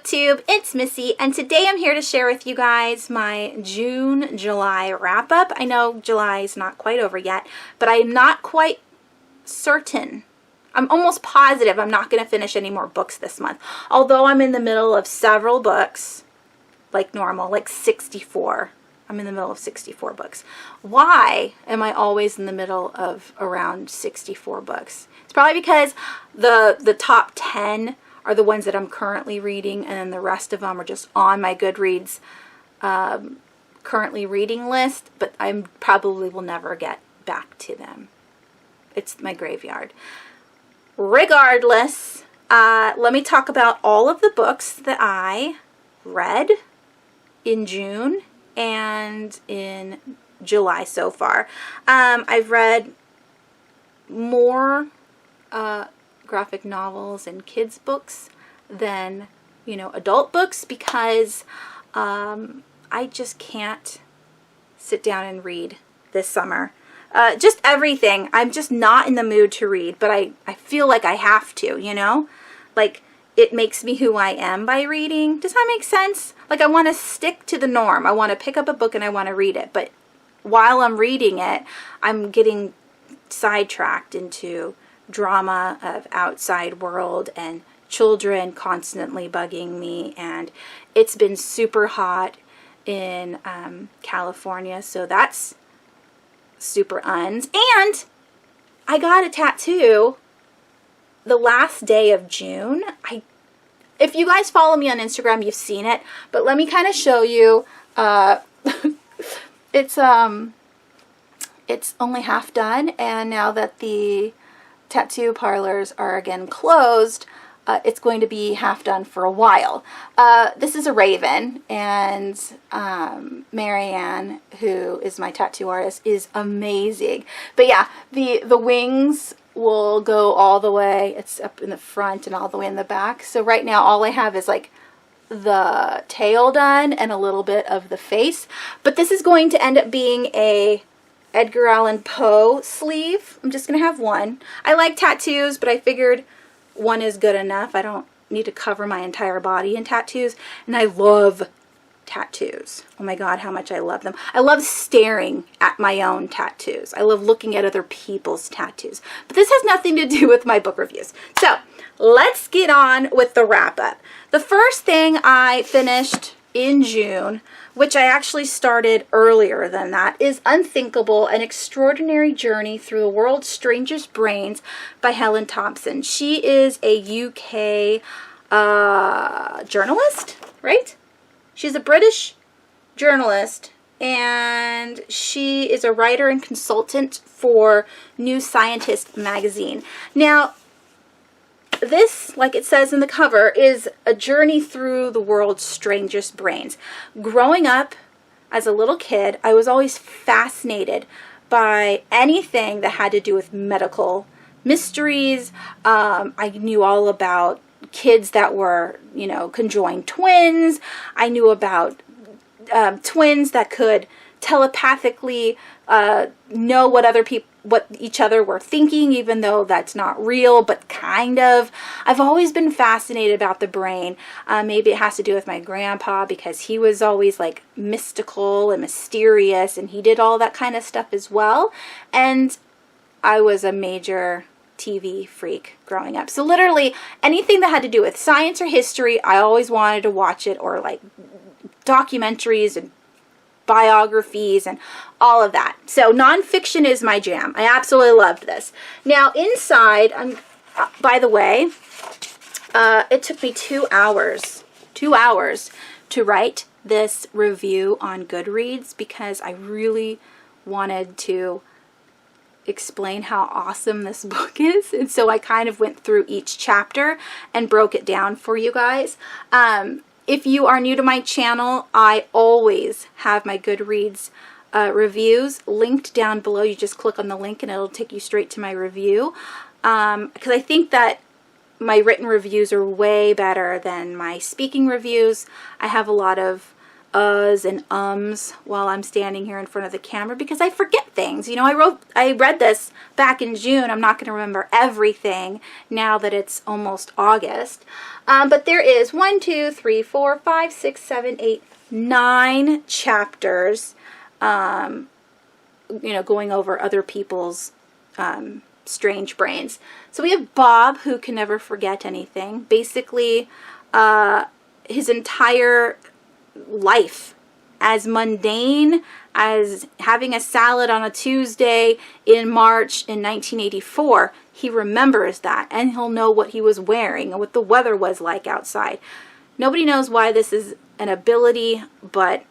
booktube, it's Missy, and today I'm here to share with you guys my June-July wrap-up. I know July is not quite over yet, but I am not quite certain. I'm almost positive I'm not going to finish any more books this month, although I'm in the middle of several books, like normal, like 64. I'm in the middle of 64 books. Why am I always in the middle of around 64 books? It's probably because the top 10 are the ones that I'm currently reading, and then the rest of them are just on my Goodreads currently reading list, but I probably will never get back to them. It's my graveyard. Regardless, let me talk about all of the books that I read in June and in July so far. I've read more graphic novels and kids books than, you know, adult books, because I just can't sit down and read this summer. Just everything. I'm just not in the mood to read, but I feel like I have to, you know? Like, it makes me who I am by reading. Does that make sense? Like, I want to stick to the norm. I want to pick up a book and I want to read it, but while I'm reading it, I'm getting sidetracked into drama of outside world and children constantly bugging me, and it's been super hot in California, so that's super uns. And I got a tattoo the last day of June. If you guys follow me on Instagram, you've seen it, but let me kind of show you. It's only half done, and now that the tattoo parlors are again closed, it's going to be half done for a while. This is a raven, and Marianne, who is my tattoo artist, is amazing. But yeah, the wings will go all the way. It's up in the front and all the way in the back. So right now all I have is like the tail done and a little bit of the face. But this is going to end up being a Edgar Allan Poe sleeve. I'm just going to have one. I like tattoos, but I figured one is good enough. I don't need to cover my entire body in tattoos. And I love tattoos. Oh my God, how much I love them. I love staring at my own tattoos. I love looking at other people's tattoos. But this has nothing to do with my book reviews. So let's get on with the wrap up. The first thing I finished in June, which I actually started earlier than that, is Unthinkable, An Extraordinary Journey Through the World's Strangest Brains by Helen Thompson. She is a UK journalist, right? She's a British journalist, and she is a writer and consultant for New Scientist magazine. Now, this, like it says in the cover, is a journey through the world's strangest brains. Growing up as a little kid, I was always fascinated by anything that had to do with medical mysteries. I knew all about kids that were, you know, conjoined twins. I knew about twins that could telepathically know what each other were thinking, even though that's not real, but kind of. I've always been fascinated about the brain. Maybe it has to do with my grandpa, because he was always like mystical and mysterious, and he did all that kind of stuff as well. And I was a major TV freak growing up. So literally anything that had to do with science or history, I always wanted to watch it, or like documentaries and biographies and all of that. So nonfiction is my jam. I absolutely loved this. Now inside, by the way, it took me 2 hours to write this review on Goodreads, because I really wanted to explain how awesome this book is, and so I kind of went through each chapter and broke it down for you guys. If you are new to my channel, I always have my Goodreads reviews linked down below. You just click on the link and it'll take you straight to my review, because I think that my written reviews are way better than my speaking reviews. I have a lot of uhs and ums while I'm standing here in front of the camera because I forget things. You know, I read this back in June. I'm not going to remember everything now that it's almost August. But there is 1, 2, 3, 4, 5, 6, 7, 8, 9 chapters, you know, going over other people's strange brains. So we have Bob, who can never forget anything. Basically, his entire life, as mundane as having a salad on a Tuesday in March in 1984, he remembers that, and he'll know what he was wearing and what the weather was like outside. Nobody knows why this is an ability, but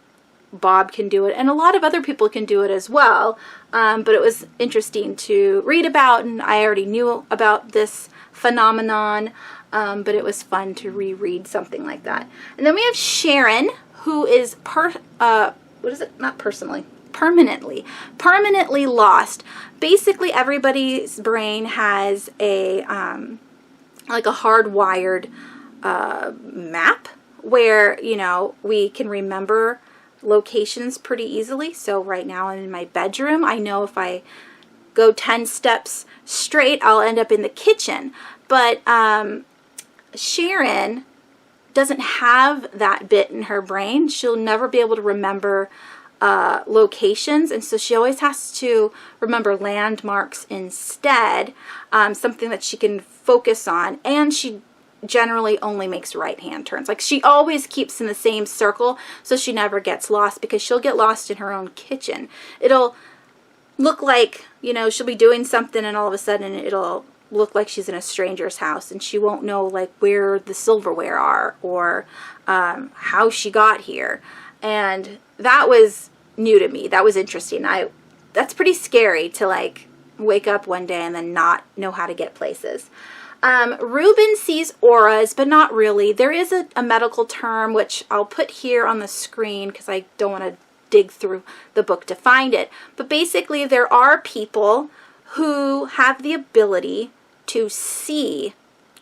Bob can do it, and a lot of other people can do it as well. But it was interesting to read about, and I already knew about this phenomenon, but it was fun to reread something like that. And then we have Sharon, who is permanently lost. Basically, everybody's brain has a like a hardwired map where, you know, we can remember locations pretty easily. So right now I'm in my bedroom. I know if I go 10 steps straight, I'll end up in the kitchen. But Sharon doesn't have that bit in her brain. She'll never be able to remember locations, and so she always has to remember landmarks instead, something that she can focus on, and she generally only makes right-hand turns. Like, she always keeps in the same circle, so she never gets lost, because she'll get lost in her own kitchen. It'll look like, you know, she'll be doing something, and all of a sudden it'll look like she's in a stranger's house, and she won't know like where the silverware are or how she got here. And that was new to me. That was interesting. That's pretty scary to like wake up one day and then not know how to get places. Reuben sees auras, but not really. There is a medical term, which I'll put here on the screen because I don't want to dig through the book to find it. But basically, there are people who have the ability to see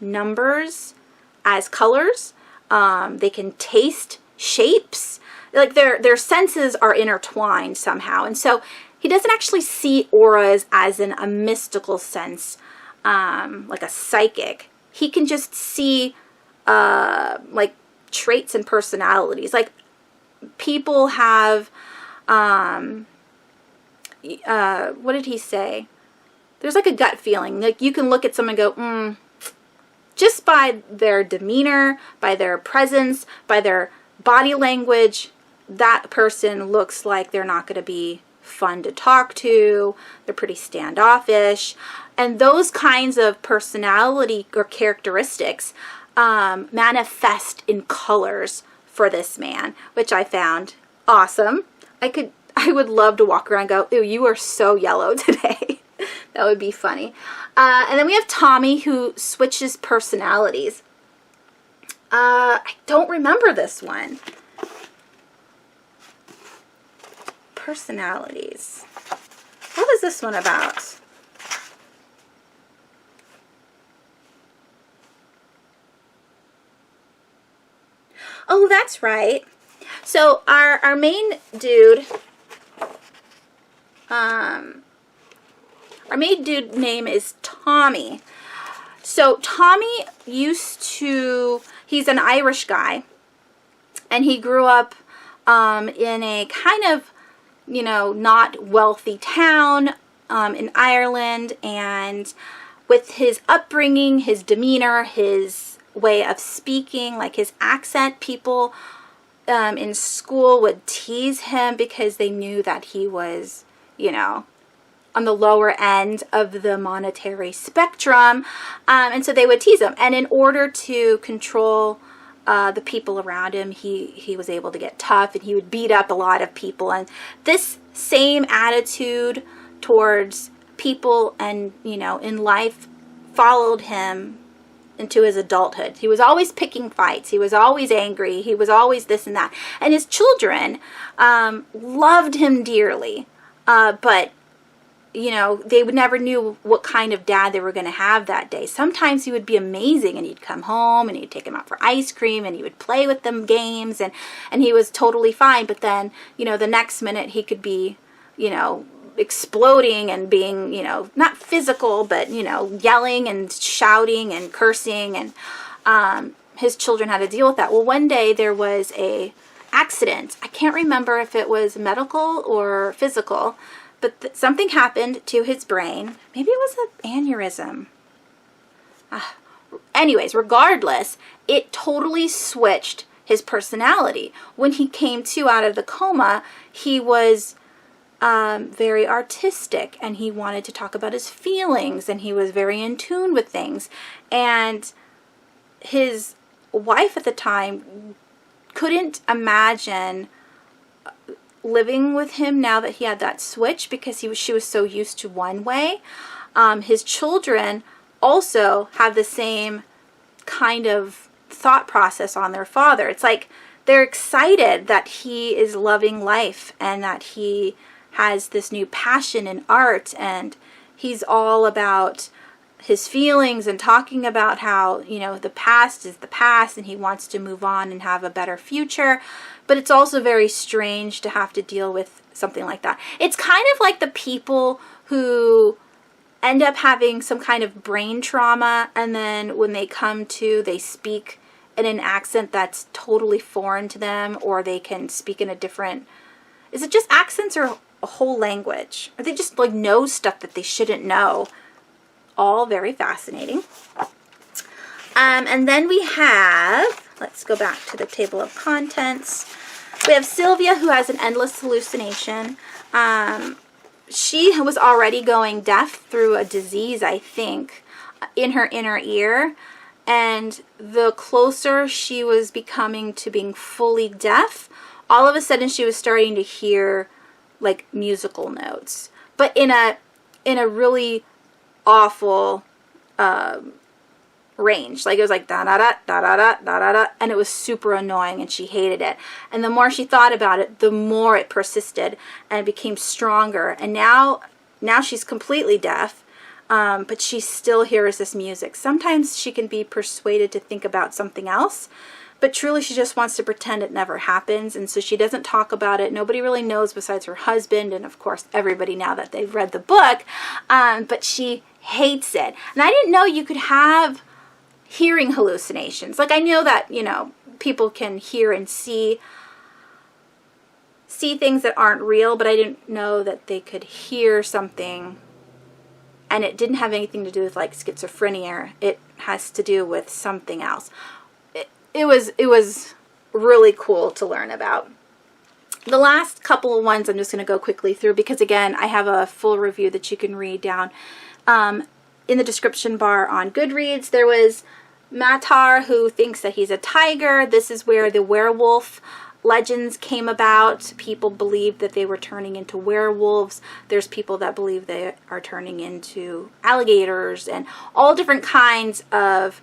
numbers as colors. They can taste shapes. Like their senses are intertwined somehow. And so he doesn't actually see auras as in a mystical sense, like a psychic. He can just see like traits and personalities. Like people have, what did he say? There's like a gut feeling. Like you can look at someone and go, just by their demeanor, by their presence, by their body language, that person looks like they're not going to be fun to talk to. They're pretty standoffish. And those kinds of personality or characteristics manifest in colors for this man, which I found awesome. I would love to walk around and go, ew, you are so yellow today. That would be funny. And then we have Tommy, who switches personalities. I don't remember this one. Personalities. What is this one about? Oh, that's right. So our main dude, our main dude name is Tommy. So Tommy he's an Irish guy, and he grew up in a kind of, you know, not wealthy town in Ireland, and with his upbringing, his demeanor, his way of speaking, like his accent, people in school would tease him because they knew that he was, you know, on the lower end of the monetary spectrum, and so they would tease him. And in order to control the people around him, he was able to get tough, and he would beat up a lot of people. And this same attitude towards people and, you know, in life followed him into his adulthood. He was always picking fights. He was always angry. He was always this and that. And his children loved him dearly, but they would never knew what kind of dad they were going to have that day. Sometimes he would be amazing and he'd come home and he'd take him out for ice cream and he would play with them games and he was totally fine. But then, the next minute he could be, exploding and being, not physical, but, yelling and shouting and cursing, and his children had to deal with that. Well, one day there was a accident. I can't remember if it was medical or physical, but something happened to his brain. Maybe it was an aneurysm. Anyways, regardless, it totally switched his personality. When he came to out of the coma, he was very artistic, and he wanted to talk about his feelings, and he was very in tune with things. And his wife at the time couldn't imagine living with him now that he had that switch, because she was so used to one way. His children also have the same kind of thought process on their father. It's like they're excited that he is loving life and that he has this new passion in art, and he's all about his feelings and talking about how, the past is the past and he wants to move on and have a better future. But it's also very strange to have to deal with something like that. It's kind of like the people who end up having some kind of brain trauma, and then when they come to, they speak in an accent that's totally foreign to them, or they can speak in a different, is it just accents or a whole language? Or they just know stuff that they shouldn't know. All very fascinating. And then we have, let's go back to the table of contents. We have Sylvia, who has an endless hallucination. She was already going deaf through a disease, I think, in her inner ear. And the closer she was becoming to being fully deaf, all of a sudden she was starting to hear musical notes, but in a really awful range. It was like da da da da da da da da, and it was super annoying, and she hated it. And the more she thought about it, the more it persisted and it became stronger. And now she's completely deaf, but she still hears this music. Sometimes she can be persuaded to think about something else, but truly she just wants to pretend it never happens, and so she doesn't talk about it. Nobody really knows besides her husband and, of course, everybody now that they've read the book, but she hates it. And I didn't know you could have hearing hallucinations. I know that, people can hear and see things that aren't real, but I didn't know that they could hear something and it didn't have anything to do with schizophrenia. It has to do with something else. It was really cool to learn about. The last couple of ones I'm just going to go quickly through, because again, I have a full review that you can read down in the description bar on Goodreads. There was Matar, who thinks that he's a tiger. This is where the werewolf legends came about. People believed that they were turning into werewolves. There's people that believe they are turning into alligators and all different kinds of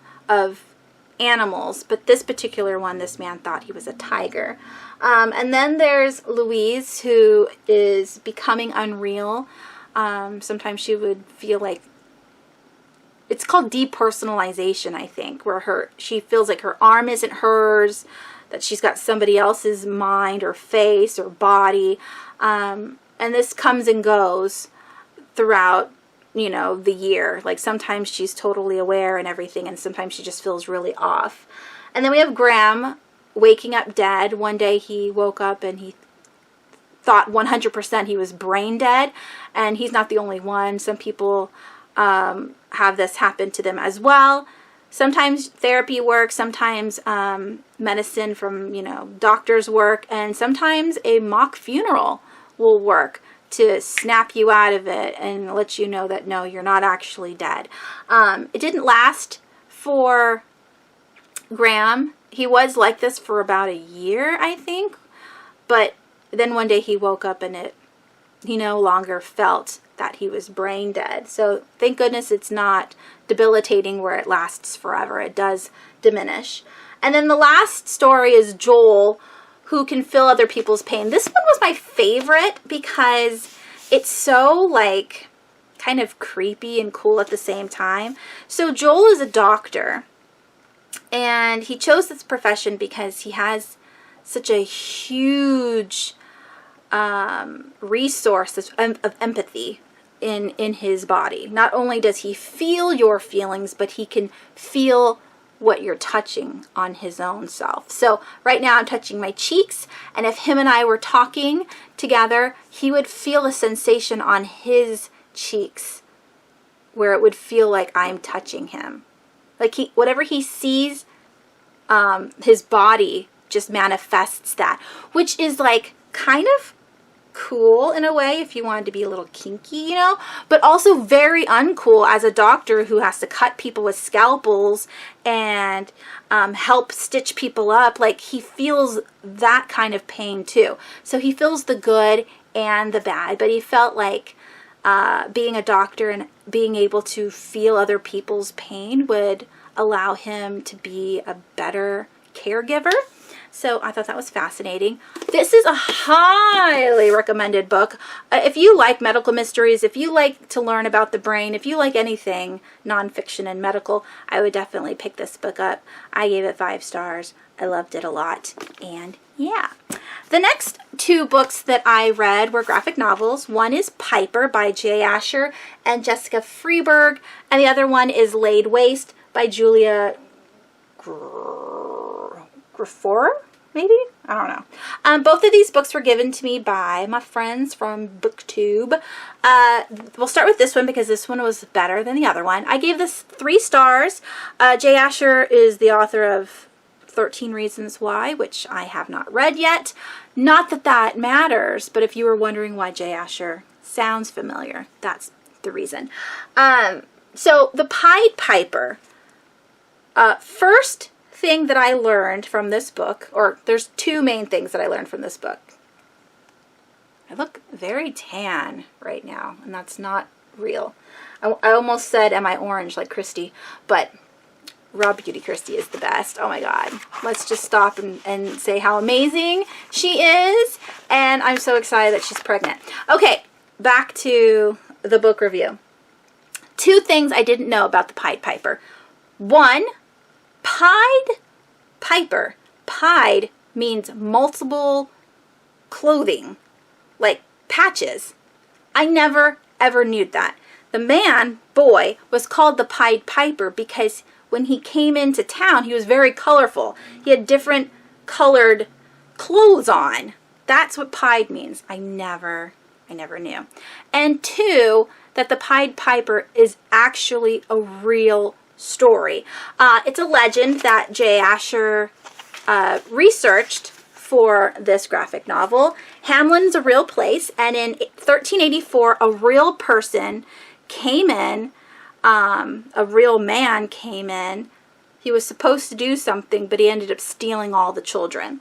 animals, but this particular one, this man thought he was a tiger. And then there's Louise, who is becoming unreal. Sometimes she would feel like, it's called depersonalization, I think, where she feels like her arm isn't hers, that she's got somebody else's mind or face or body. And this comes and goes throughout the year. Sometimes she's totally aware and everything, and sometimes she just feels really off. And then we have Graham waking up dead. One day he woke up and he thought 100% he was brain dead, and he's not the only one. Some people have this happen to them as well. Sometimes therapy works, sometimes medicine from doctors work, and sometimes a mock funeral will work to snap you out of it and let you know that no, you're not actually dead. It didn't last for Graham. He was like this for about a year, I think, but then one day he woke up and he no longer felt that he was brain dead. So thank goodness it's not debilitating where it lasts forever. It does diminish. And then the last story is Joel, who can feel other people's pain. This one was my favorite because it's so kind of creepy and cool at the same time. So Joel is a doctor, and he chose this profession because he has such a huge resource of empathy in his body. Not only does he feel your feelings, but he can feel what you're touching on his own self. So right now I'm touching my cheeks, and if him and I were talking together, he would feel a sensation on his cheeks where it would feel like I'm touching him. Like whatever he sees, his body just manifests that, which is like kind of cool in a way if you wanted to be a little kinky, you know, but also very uncool as a doctor who has to cut people with scalpels and help stitch people up. Like, he feels that kind of pain too. So he feels the good and the bad, but he felt like being a doctor and being able to feel other people's pain would allow him to be a better caregiver. So I thought that was fascinating. This is a highly recommended book. If you like medical mysteries, if you like to learn about the brain, if you like anything nonfiction and medical, I would definitely pick this book up. I gave it 5 stars. I loved it a lot. And yeah. The next 2 books that I read were graphic novels. One is Piper by Jay Asher and Jessica Freeberg, and the other one is Laid Waste by Julia Griffor, maybe? I don't know. Both of these books were given to me by my friends from BookTube. We'll start with this one because this one was better than the other one. I gave this 3 stars. Jay Asher is the author of 13 Reasons Why, which I have not read yet. Not that that matters, but if you were wondering why Jay Asher sounds familiar, that's the reason. So the Pied Piper. First thing that I learned from this book, or there's 2 main things that I learned from this book. I look very tan right now, and that's not real. I almost said, am I orange like Christy? But Raw Beauty Christy is the best. Oh my God. Let's just stop and say how amazing she is. And I'm so excited that she's pregnant. Okay, back to the book review. 2 things I didn't know about the Pied Piper. 1, Pied Piper. Pied means multiple clothing, like patches. I never ever knew that. The boy, was called the Pied Piper because when he came into town, he was very colorful. He had different colored clothes on. That's what pied means. I never knew. And 2, that the Pied Piper is actually a real story. It's a legend that Jay Asher researched for this graphic novel. Hamelin's a real place, and in 1384, a real person came in, a real man came in. He was supposed to do something, but he ended up stealing all the children.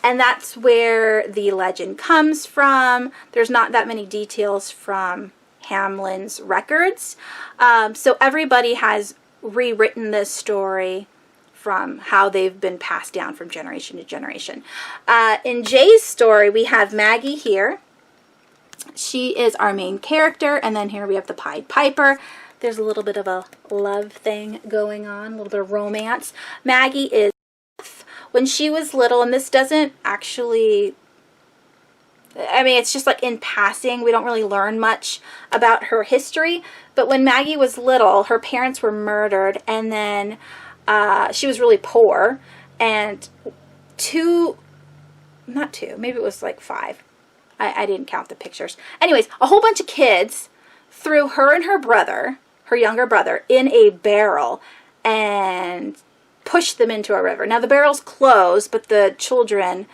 And that's where the legend comes from. There's not that many details from Hamelin's records. So everybody has rewritten this story from how they've been passed down from generation to generation. In Jay's story, we have Maggie here. She is our main character, and then here we have the Pied Piper. There's a little bit of a love thing going on, a little bit of romance. Maggie is when she was little, and this doesn't actually, I mean, it's just like in passing. We don't really learn much about her history. But when Maggie was little, her parents were murdered, and then she was really poor. And maybe it was like 5. I didn't count the pictures. Anyways, a whole bunch of kids threw her and her brother, her younger brother, in a barrel and pushed them into a river. Now, the barrel's closed, but the children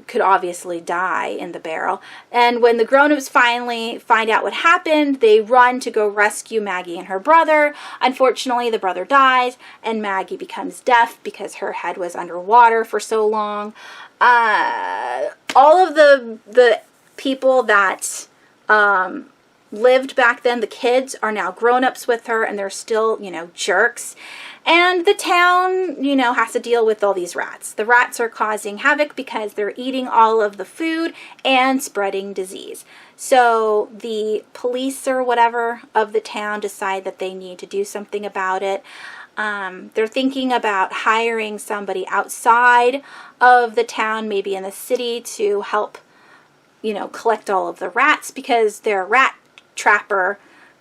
could obviously die in the barrel. And when the grown-ups finally find out what happened, they run to go rescue Maggie and her brother. Unfortunately, the brother dies, and Maggie becomes deaf because her head was underwater for so long. All of the people that lived back then, the kids, are now grown-ups with her, and they're still, jerks. And the town, you know, has to deal with all these rats. The rats are causing havoc because they're eating all of the food and spreading disease. So the police or whatever of the town decide that they need to do something about it. They're thinking about hiring somebody outside of the town, maybe in the city, to help, you know, collect all of the rats, because their rat trapper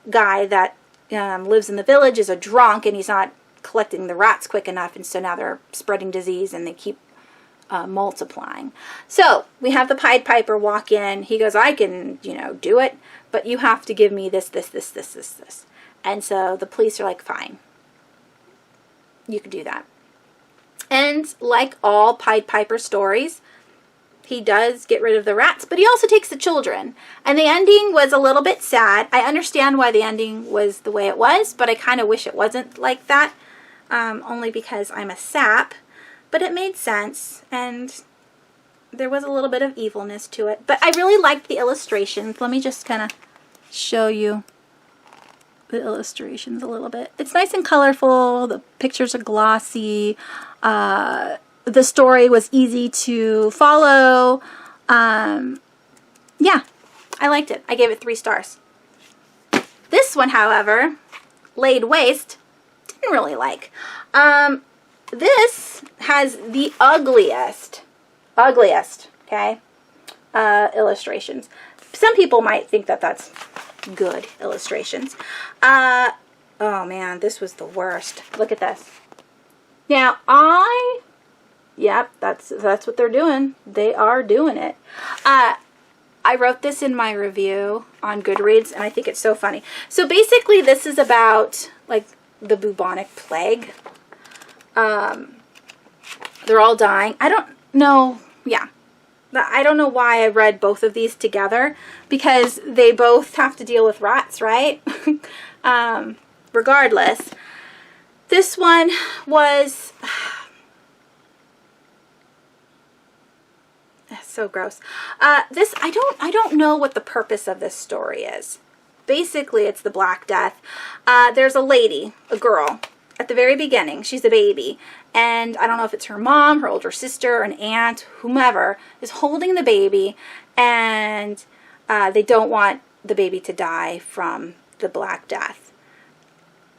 guy that lives in the village is a drunk and he's not collecting the rats quick enough, and so now they're spreading disease and they keep multiplying. So we have the Pied Piper walk in. He goes, I can, you know, do it, but you have to give me this. And so the police are like, fine, you can do that. And like all Pied Piper stories, he does get rid of the rats, but he also takes the children. And the ending was a little bit sad. I understand why the ending was the way it was, but I kind of wish it wasn't like that, only because I'm a sap. But it made sense, and there was a little bit of evilness to it. But I really liked the illustrations. Let me just kind of show you the illustrations a little bit. It's nice and colorful. The pictures are glossy. The story was easy to follow. Yeah, I liked it. I gave it 3 stars. This one, however, Laid Waste, didn't really like. This has the ugliest, okay, illustrations. Some people might think that that's good illustrations. Oh man, this was the worst. Look at this. Now, yep, that's what they're doing. They are doing it. I wrote this in my review on Goodreads, and I think it's so funny. So basically, this is about, like, the bubonic plague. They're all dying. I don't know. Yeah. I don't know why I read both of these together, because they both have to deal with rats, right? Regardless, this one was so gross. I don't know what the purpose of this story is. Basically, it's the Black Death. There's a lady, a girl, at the very beginning. She's a baby, and I don't know if it's her mom, her older sister, an aunt, whomever is holding the baby, and they don't want the baby to die from the Black Death.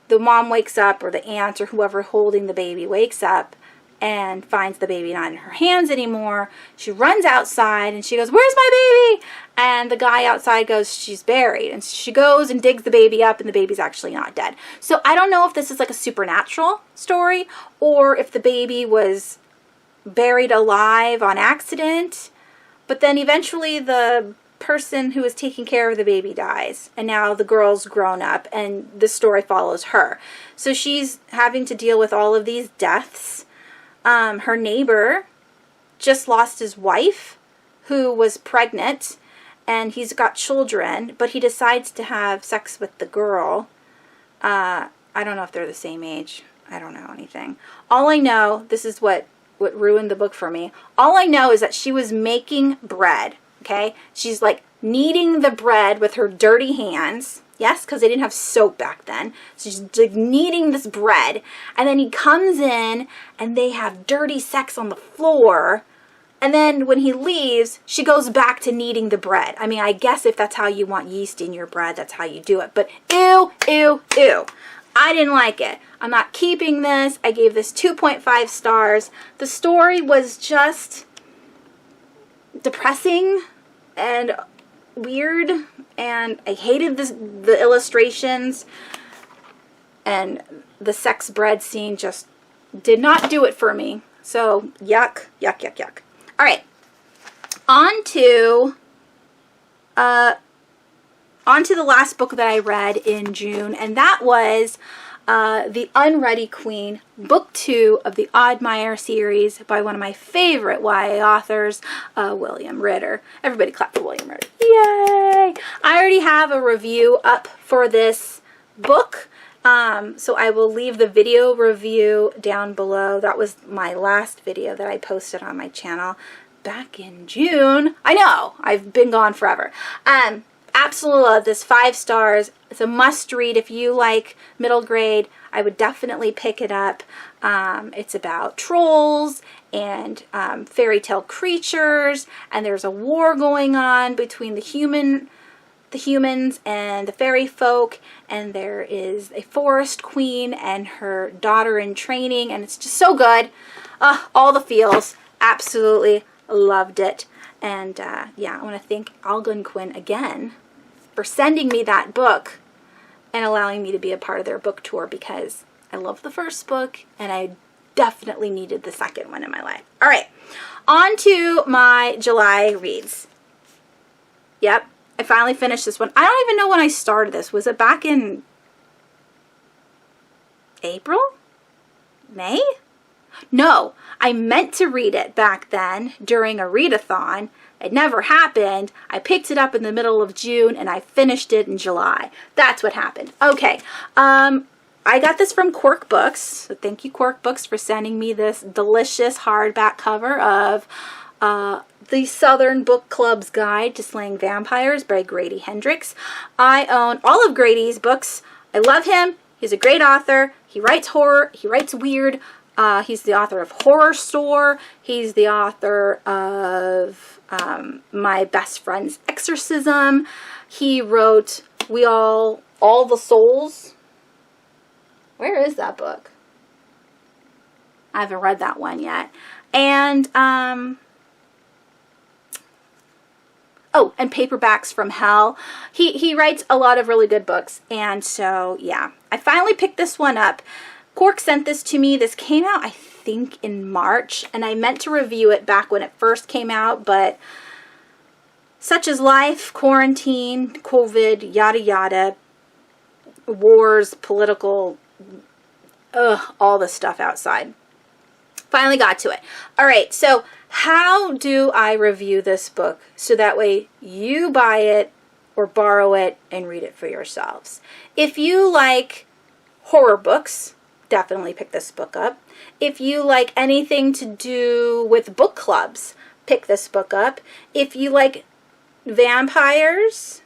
The mom wakes up, or the aunt, or whoever holding the baby wakes up and finds the baby not in her hands anymore. She runs outside and she goes, "Where's my baby?" And the guy outside goes, "She's buried." And she goes and digs the baby up, and the baby's actually not dead. So I don't know if this is like a supernatural story, or if the baby was buried alive on accident. But then eventually the person who was taking care of the baby dies, and now the girl's grown up, and the story follows her. So she's having to deal with all of these deaths. Her neighbor just lost his wife, who was pregnant, and he's got children, but he decides to have sex with the girl. I don't know if they're the same age. I don't know anything. All I know, this is what ruined the book for me. All I know is that she was making bread, okay? She's like kneading the bread with her dirty hands. Yes, because they didn't have soap back then. So she's like kneading this bread. And then he comes in and they have dirty sex on the floor. And then when he leaves, she goes back to kneading the bread. I mean, I guess if that's how you want yeast in your bread, that's how you do it. But ew, ew, ew. I didn't like it. I'm not keeping this. I gave this 2.5 stars. The story was just depressing and weird, and I hated the illustrations, and the sex bread scene just did not do it for me. So yuck, yuck, yuck, yuck. All right, on to the last book that I read in June, and that was the Unready Queen, Book 2 of the Oddmeyer series by one of my favorite YA authors, William Ritter. Everybody clap for William Ritter. Yay! I already have a review up for this book, so I will leave the video review down below. That was my last video that I posted on my channel back in June. I know, I've been gone forever. I absolutely love this. 5 stars. It's a must read if you like middle grade. I would definitely pick it up. It's about trolls and fairy tale creatures, and there's a war going on between the humans and the fairy folk, and there is a forest queen and her daughter in training, and it's just so good. All the feels. Absolutely loved it. And yeah, I want to thank Algonquin again for sending me that book and allowing me to be a part of their book tour, because I love the first book and I definitely needed the second one in my life. All right, on to my July reads. Yep, I finally finished this one. I don't even know when I started this. Was it back in April? May? No, I meant to read it back then during a readathon. It never happened. I picked it up in the middle of June and I finished it in July. That's what happened. Okay, I got this from Quirk Books. So thank you, Quirk Books, for sending me this delicious hardback cover of The Southern Book Club's Guide to Slaying Vampires by Grady Hendrix. I own all of Grady's books. I love him. He's a great author. He writes horror. He writes weird. He's the author of Horror Store. He's the author of My Best Friend's Exorcism. He wrote All the Souls. Where is that book? I haven't read that one yet. And, and Paperbacks from Hell. He writes a lot of really good books. And so, yeah, I finally picked this one up. Quirk sent this to me. This came out, I think, in March, and I meant to review it back when it first came out, but such is life, quarantine, COVID, yada yada, wars, political, all the stuff outside. Finally got to it. All right, so how do I review this book so that way you buy it or borrow it and read it for yourselves? If you like horror books, definitely pick this book up. If you like anything to do with book clubs, pick this book up. If you like vampires,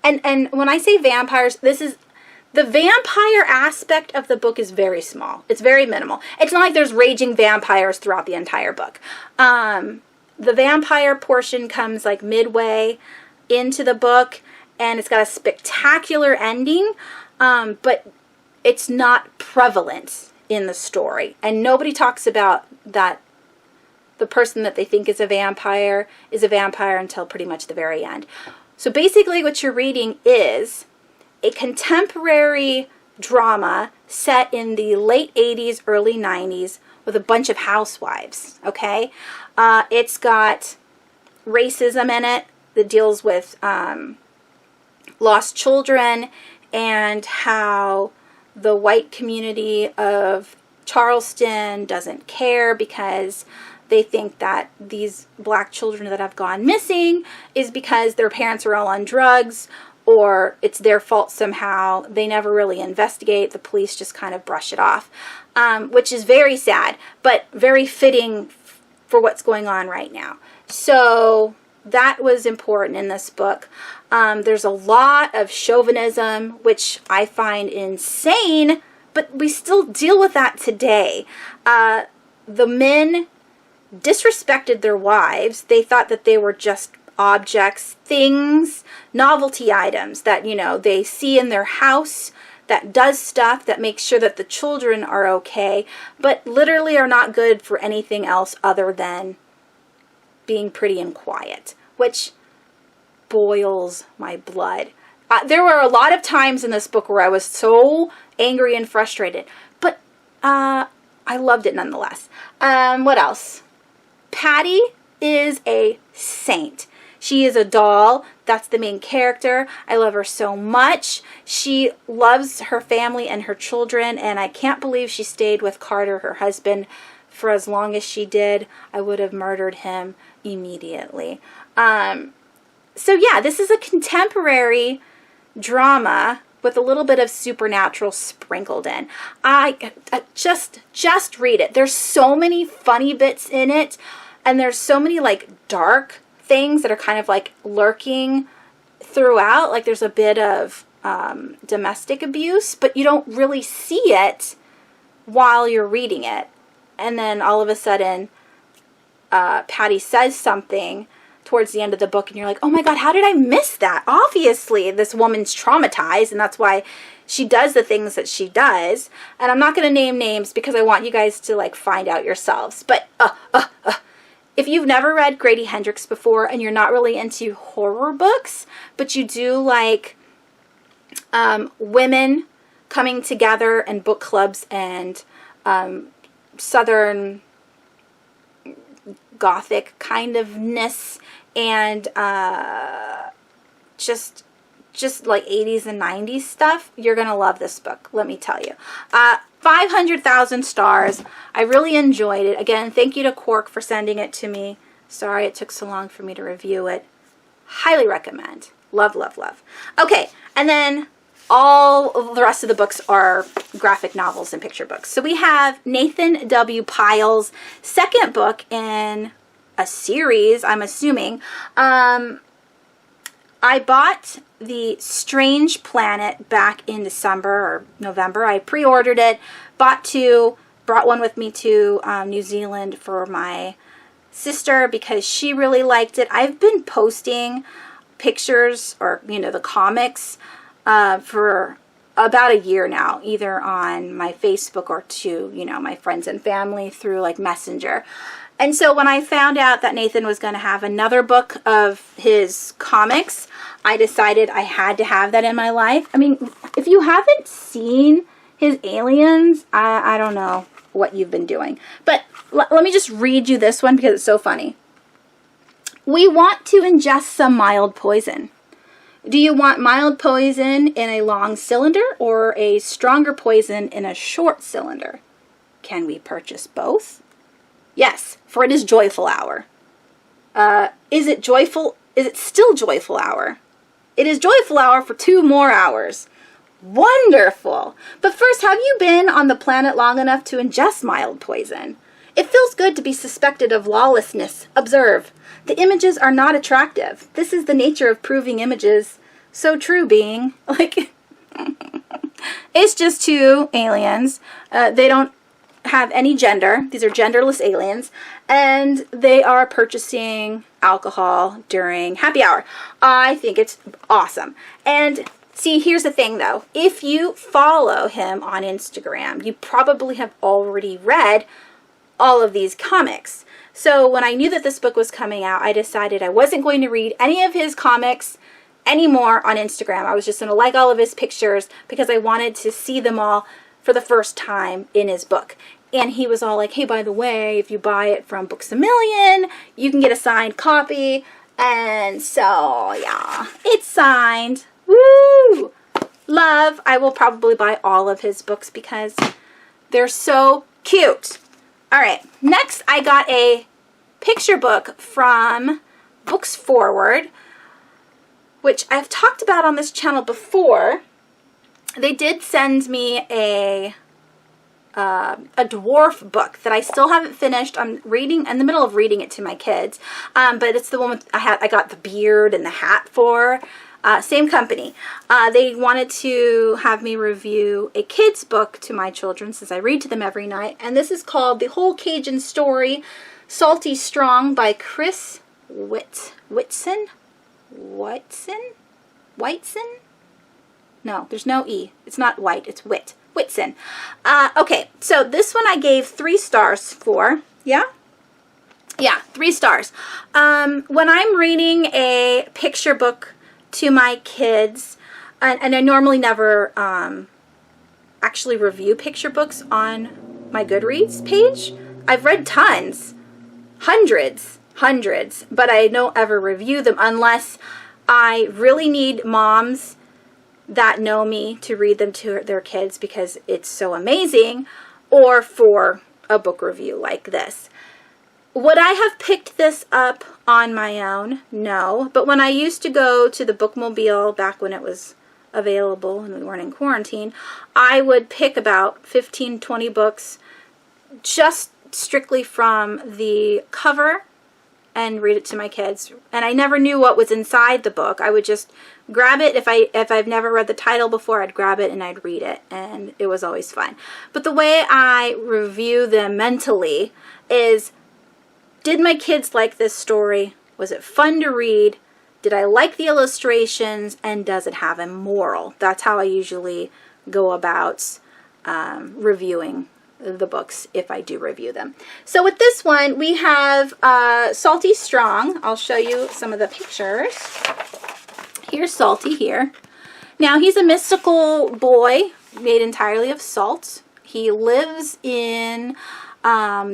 and when I say vampires, this is the vampire aspect of the book is very small. It's very minimal. It's not like there's raging vampires throughout the entire book. The vampire portion comes like midway into the book, and it's got a spectacular ending, but it's not prevalent in the story. And nobody talks about that the person that they think is a vampire until pretty much the very end. So basically what you're reading is a contemporary drama set in the late 80s, early 90s with a bunch of housewives, okay? It's got racism in it that deals with lost children and how the white community of Charleston doesn't care because they think that these black children that have gone missing is because their parents are all on drugs, or it's their fault somehow. They never really investigate. The police just kind of brush it off, which is very sad, but very fitting for what's going on right now. So that was important in this book. There's a lot of chauvinism, which I find insane, but we still deal with that today. The men disrespected their wives. They thought that they were just objects, things, novelty items that, you know, they see in their house that does stuff that makes sure that the children are okay, but literally are not good for anything else other than being pretty and quiet, which boils my blood. There were a lot of times in this book where I was so angry and frustrated, but I loved it nonetheless. What else? Patty is a saint. She is a doll. That's the main character. I love her so much. She loves her family and her children, and I can't believe she stayed with Carter, her husband, for as long as she did. I would have murdered him immediately. So yeah, this is a contemporary drama with a little bit of supernatural sprinkled in. I just read it. There's so many funny bits in it, and there's so many like dark things that are kind of like lurking throughout, like there's a bit of domestic abuse, but you don't really see it while you're reading it. And then all of a sudden, Patty says something towards the end of the book, and you're like, oh my God, how did I miss that? Obviously, this woman's traumatized, and that's why she does the things that she does. And I'm not going to name names because I want you guys to like find out yourselves. But if you've never read Grady Hendrix before and you're not really into horror books, but you do like women coming together in book clubs and Southern Gothic kind ofness, and just like 80s and 90s stuff, you're going to love this book, let me tell you. 500,000 stars. I really enjoyed it. Again, thank you to Quirk for sending it to me. Sorry it took so long for me to review it. Highly recommend. Love, love, love. Okay, and then all of the rest of the books are graphic novels and picture books. So we have Nathan W. Pyle's second book in a series, I'm assuming. I bought The Strange Planet back in December or November. I pre-ordered it, bought two, brought one with me to New Zealand for my sister because she really liked it. I've been posting pictures or, you know, the comics for about a year now, either on my Facebook or to, you know, my friends and family through like Messenger. And so when I found out that Nathan was going to have another book of his comics, I decided I had to have that in my life. I mean, if you haven't seen his Aliens, I don't know what you've been doing. But let me just read you this one because it's so funny. We want to ingest some mild poison. Do you want mild poison in a long cylinder or a stronger poison in a short cylinder? Can we purchase both? Yes, for it is joyful hour. Is it joyful? Is it still joyful hour? It is joyful hour for 2 more hours. Wonderful. But first, have you been on the planet long enough to ingest mild poison? It feels good to be suspected of lawlessness. Observe. The images are not attractive. This is the nature of proving images. So true, being. Like, it's just 2 aliens. They don't have any gender. These are genderless aliens, and they are purchasing alcohol during happy hour. I think it's awesome. And see, here's the thing though. If you follow him on Instagram, you probably have already read all of these comics. So when I knew that this book was coming out, I decided I wasn't going to read any of his comics anymore on Instagram. I was just going to like all of his pictures because I wanted to see them all for the first time in his book. And he was all like, hey, by the way, if you buy it from Books A Million, you can get a signed copy. And so, yeah, it's signed. Woo! Love. I will probably buy all of his books because they're so cute. All right, next I got a picture book from Books Forward, which I've talked about on this channel before. They did send me a dwarf book that I still haven't finished. I'm reading in the middle of reading it to my kids, but it's the one with, I got the beard and the hat for. Same company. They wanted to have me review a kid's book to my children since I read to them every night, and this is called The Whole Cajun Story, Salty Strong by Chris Whitson? No, there's no E. It's not White, it's Whitson. Okay, so this one I gave 3 stars for. Yeah? Yeah, 3 stars. When I'm reading a picture book to my kids, and I normally never actually review picture books on my Goodreads page. I've read tons, hundreds, but I don't ever review them unless I really need moms that know me to read them to their kids because it's so amazing, or for a book review like this. Would I have picked this up on my own? No. But when I used to go to the bookmobile back when it was available and we weren't in quarantine, I would pick about 15, 20 books just strictly from the cover and read it to my kids. And I never knew what was inside the book. I would just grab it. If I've never read the title before, I'd grab it and I'd read it, and it was always fun. But the way I review them mentally is, did my kids like this story? Was it fun to read? Did I like the illustrations? And does it have a moral? That's how I usually go about reviewing the books, if I do review them. So with this one, we have Salty Strong. I'll show you some of the pictures. Here's Salty here. Now, he's a mystical boy made entirely of salt. He lives in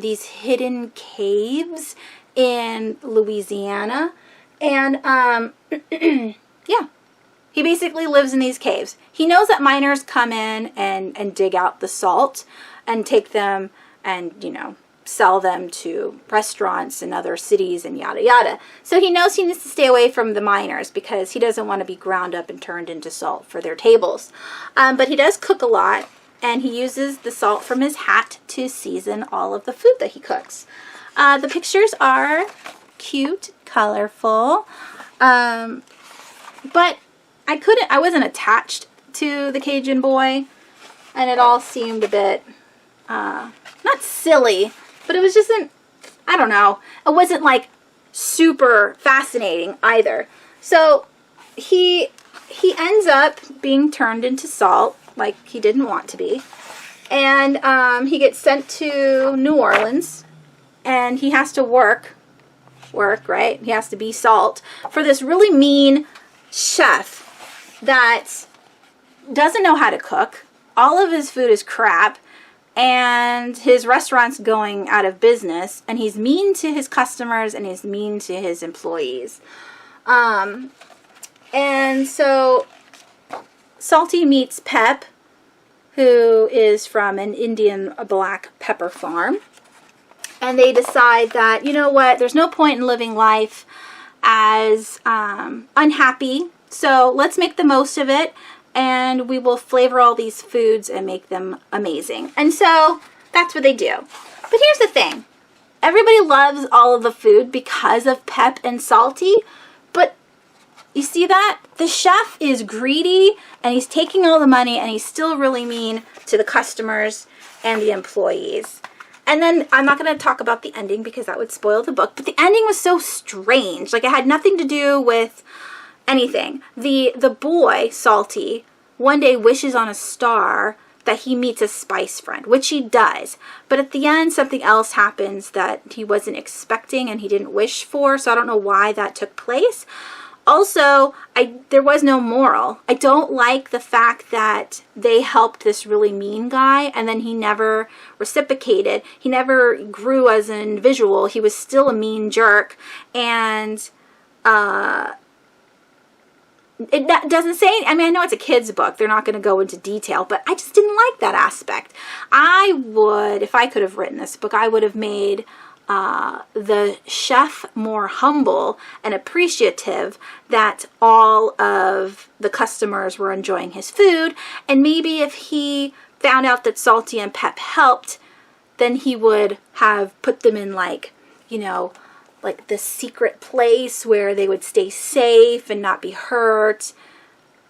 these hidden caves in Louisiana. And, yeah, he basically lives in these caves. He knows that miners come in and dig out the salt and take them and, you know, sell them to restaurants in other cities and yada yada. So he knows he needs to stay away from the miners because he doesn't want to be ground up and turned into salt for their tables. But he does cook a lot, and he uses the salt from his hat to season all of the food that he cooks. The pictures are cute, colorful, but I wasn't attached to the Cajun boy, and it all seemed a bit not silly, but it was just I don't know, it wasn't like super fascinating either. So he ends up being turned into salt, like he didn't want to be, and he gets sent to New Orleans, and he has to work, right? He has to be salt for this really mean chef that doesn't know how to cook. All of his food is crap, and his restaurant's going out of business, and he's mean to his customers, and he's mean to his employees. And so Salty meets Pep, who is from an Indian black pepper farm. And they decide that, you know what, there's no point in living life as unhappy, so let's make the most of it, and we will flavor all these foods and make them amazing. And so that's what they do. But here's the thing. Everybody loves all of the food because of Pep and Salty, but you see that? The chef is greedy, and he's taking all the money, and he's still really mean to the customers and the employees. And then I'm not going to talk about the ending because that would spoil the book. But the ending was so strange. Like, it had nothing to do with anything. The boy, Salty, one day wishes on a star that he meets a spice friend, which he does. But at the end, something else happens that he wasn't expecting and he didn't wish for. So I don't know why that took place. Also, there was no moral. I don't like the fact that they helped this really mean guy, and then he never reciprocated. He never grew as an individual. He was still a mean jerk, and it doesn't say, I mean, I know it's a kid's book. They're not going to go into detail, but I just didn't like that aspect. I would, if I could have written this book, I would have made the chef more humble and appreciative that all of the customers were enjoying his food. And maybe if he found out that Salty and Pep helped, then he would have put them in, like, you know, like this secret place where they would stay safe and not be hurt,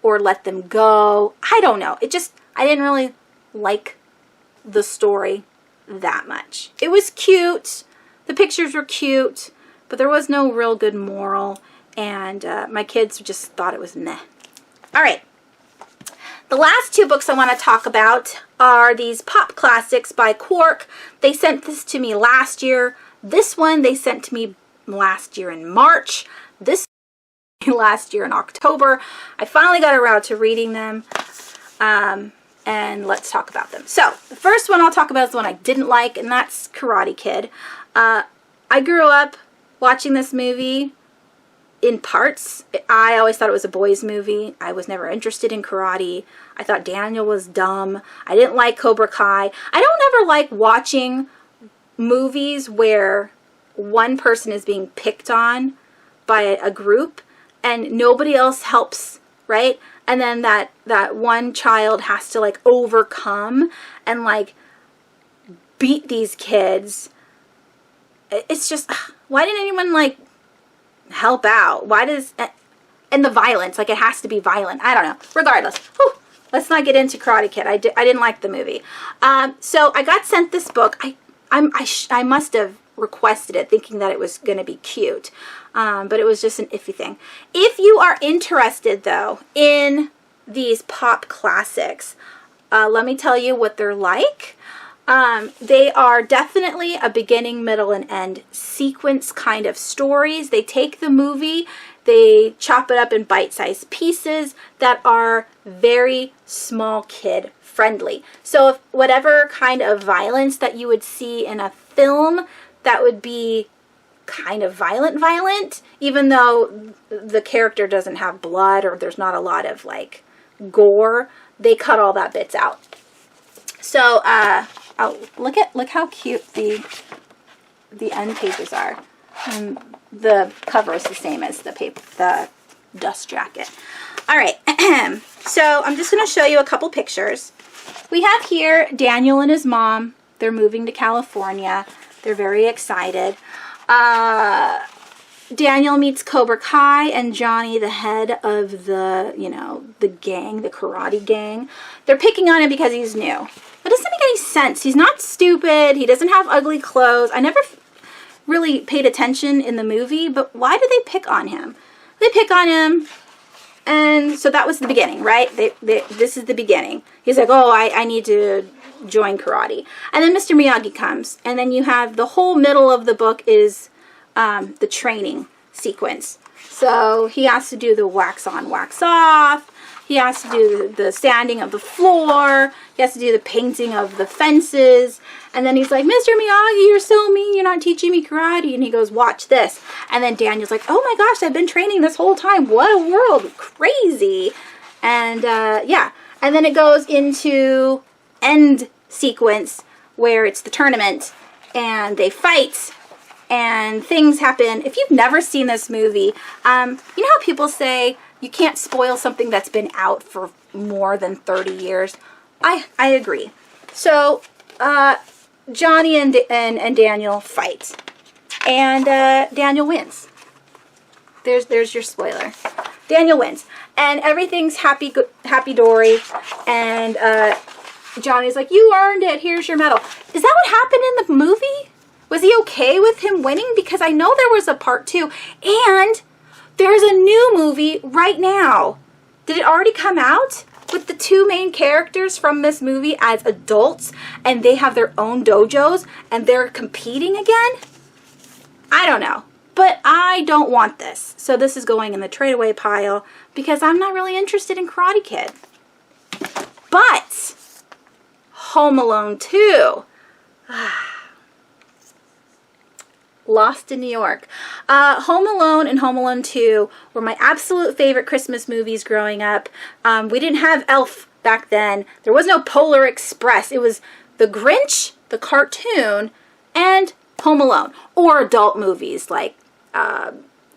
or let them go. I don't know. I didn't really like the story that much. It was cute. The pictures were cute, but there was no real good moral, and my kids just thought it was meh. All right. The last two books I want to talk about are these pop classics by Quirk. They sent this to me last year. This one they sent to me last year in March. This last year in October. I finally got around to reading them. And let's talk about them. So, the first one I'll talk about is the one I didn't like, and that's Karate Kid. I grew up watching this movie in parts. I always thought it was a boys' movie. I was never interested in karate. I thought Daniel was dumb. I didn't like Cobra Kai. I don't ever like watching movies where one person is being picked on by a group and nobody else helps, right? And then that one child has to, like, overcome and, like, beat these kids it's just, why didn't anyone, like, help out? Why does, and the violence, like, it has to be violent. I don't know. Regardless. Whew, let's not get into Karate Kid. I didn't like the movie. So I got sent this book. I must have requested it thinking that it was going to be cute. But it was just an iffy thing. If you are interested, though, in these pop classics, let me tell you what they're like. They are definitely a beginning, middle, and end sequence kind of stories. They take the movie, they chop it up in bite-sized pieces that are very small kid friendly. So if whatever kind of violence that you would see in a film, that would be kind of violent, even though the character doesn't have blood or there's not a lot of like gore, they cut all that bits out. So look how cute the end pages are. And the cover is the same as the dust jacket. All right, so I'm just going to show you a couple pictures. We have here Daniel and his mom. They're moving to California. They're very excited. Daniel meets Cobra Kai and Johnny, the head of the, the gang, the karate gang. They're picking on him because he's new. It doesn't make any sense. He's not stupid. He doesn't have ugly clothes. I never really paid attention in the movie, but why do they pick on him? They pick on him, and so that was the beginning, right? This is the beginning. He's like, oh, I need to join karate. And then Mr. Miyagi comes, and then you have the whole middle of the book is the training sequence. So he has to do the wax on, wax off. He has to do the sanding of the floor. He has to do the painting of the fences. And then he's like, Mr. Miyagi, you're so mean. You're not teaching me karate. And he goes, watch this. And then Daniel's like, oh my gosh, I've been training this whole time. What a world. Crazy. And yeah. And then it goes into end sequence where it's the tournament and they fight and things happen. If you've never seen this movie, you know how people say you can't spoil something that's been out for more than 30 years? I agree. So Johnny and Daniel fight, and Daniel wins. There's your spoiler. Daniel wins, and everything's happy dory, and Johnny's like, you earned it, here's your medal. Is that what happened in the movie? Was he okay with him winning? Because I know there was a part 2, and there's a new movie right now. Did it already come out? With the 2 main characters from this movie as adults, and they have their own dojos, and they're competing again? I don't know. But I don't want this. So this is going in the trade away pile, because I'm not really interested in Karate Kid. But Home Alone 2. Lost in New York. Home Alone and Home Alone 2 were my absolute favorite Christmas movies growing up. We didn't have Elf back then. There was no Polar Express. It was The Grinch, the cartoon, and Home Alone. Or adult movies like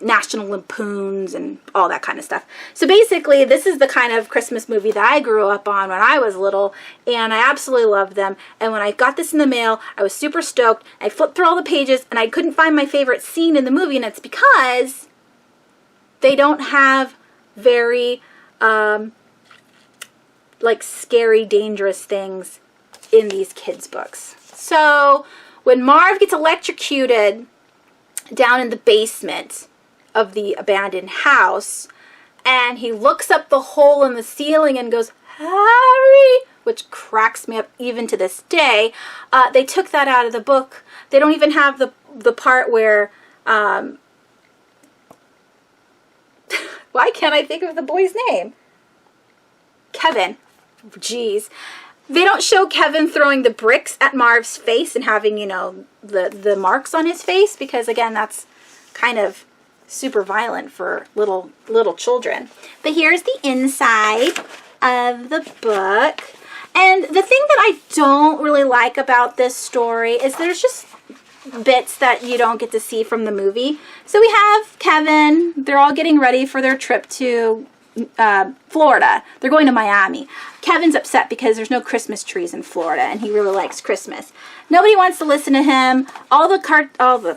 National Lampoons and all that kind of stuff. So basically, this is the kind of Christmas movie that I grew up on when I was little, and I absolutely loved them. And when I got this in the mail, I was super stoked. I flipped through all the pages, and I couldn't find my favorite scene in the movie, and it's because they don't have very, like, scary, dangerous things in these kids' books. So when Marv gets electrocuted down in the basement of the abandoned house, and he looks up the hole in the ceiling and goes, Harry, which cracks me up even to this day. They took that out of the book. They don't even have the part where, why can't I think of the boy's name? Kevin. Jeez. They don't show Kevin throwing the bricks at Marv's face and having, the marks on his face, because again, that's kind of super violent for little children. But here's the inside of the book. And the thing that I don't really like about this story is there's just bits that you don't get to see from the movie. So we have Kevin. They're all getting ready for their trip to Florida. They're going to Miami. Kevin's upset because there's no Christmas trees in Florida, and he really likes Christmas. Nobody wants to listen to him. All the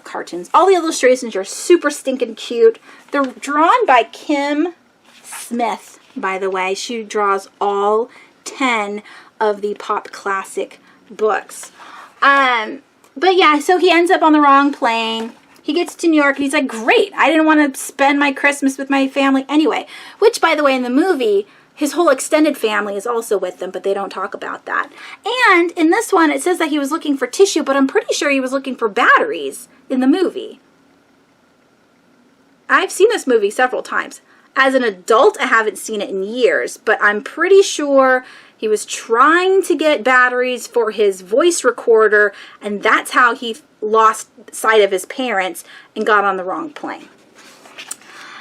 cartoons, all the illustrations are super stinking cute. They're drawn by Kim Smith, by the way. She draws all 10 of the pop classic books. But yeah, so he ends up on the wrong plane. He gets to New York and he's like, great, I didn't want to spend my Christmas with my family anyway. Which, by the way, in the movie, his whole extended family is also with them, but they don't talk about that. And in this one, it says that he was looking for tissue, but I'm pretty sure he was looking for batteries in the movie. I've seen this movie several times. As an adult, I haven't seen it in years, but I'm pretty sure he was trying to get batteries for his voice recorder, and that's how he lost sight of his parents and got on the wrong plane.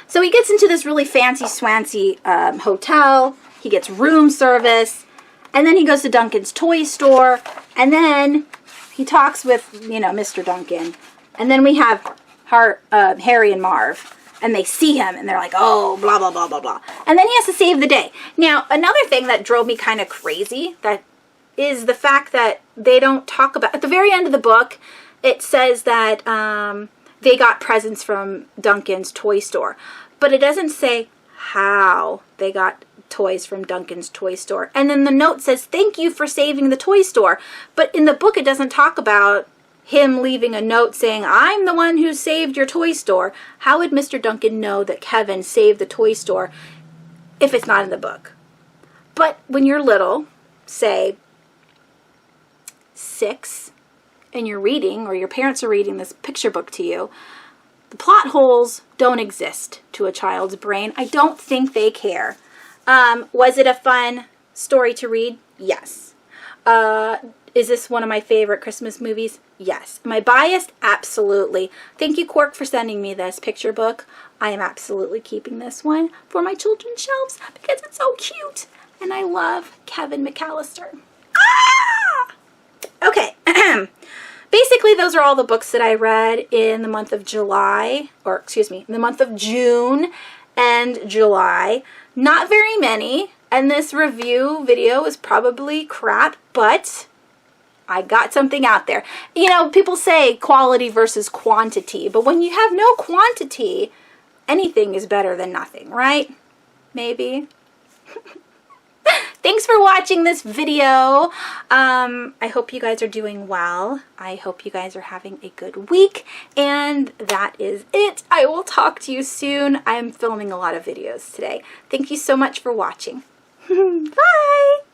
So he gets into this really fancy swancy hotel. He gets room service, and then he goes to Duncan's toy store, and then he talks with, you know, Mr. Duncan, and then we have Harry and Marv. And they see him, and they're like, oh, blah, blah, blah, blah, blah. And then he has to save the day. Now, another thing that drove me kind of crazy that is the fact that they don't talk about... At the very end of the book, it says that they got presents from Duncan's toy store. But it doesn't say how they got toys from Duncan's toy store. And then the note says, thank you for saving the toy store. But in the book, it doesn't talk about him leaving a note saying, I'm the one who saved your toy store. How would Mr. Duncan know that Kevin saved the toy store if it's not in the book? But when you're little, say 6, and you're reading, or your parents are reading this picture book to you, the plot holes don't exist to a child's brain. I don't think they care. Was it a fun story to read? Yes. Is this one of my favorite Christmas movies? Yes. Am I biased? Absolutely. Thank you, Quirk, for sending me this picture book. I am absolutely keeping this one for my children's shelves because it's so cute. And I love Kevin McAllister. Ah! Okay. Basically, those are all the books that I read in the month of July, or excuse me, in the month of June and July. Not very many. And this review video is probably crap, but I got something out there. You know, people say quality versus quantity, but when you have no quantity, anything is better than nothing, right? Maybe. Thanks for watching this video. I hope you guys are doing well. I hope you guys are having a good week. And that is it. I will talk to you soon. I'm filming a lot of videos today. Thank you so much for watching. Bye!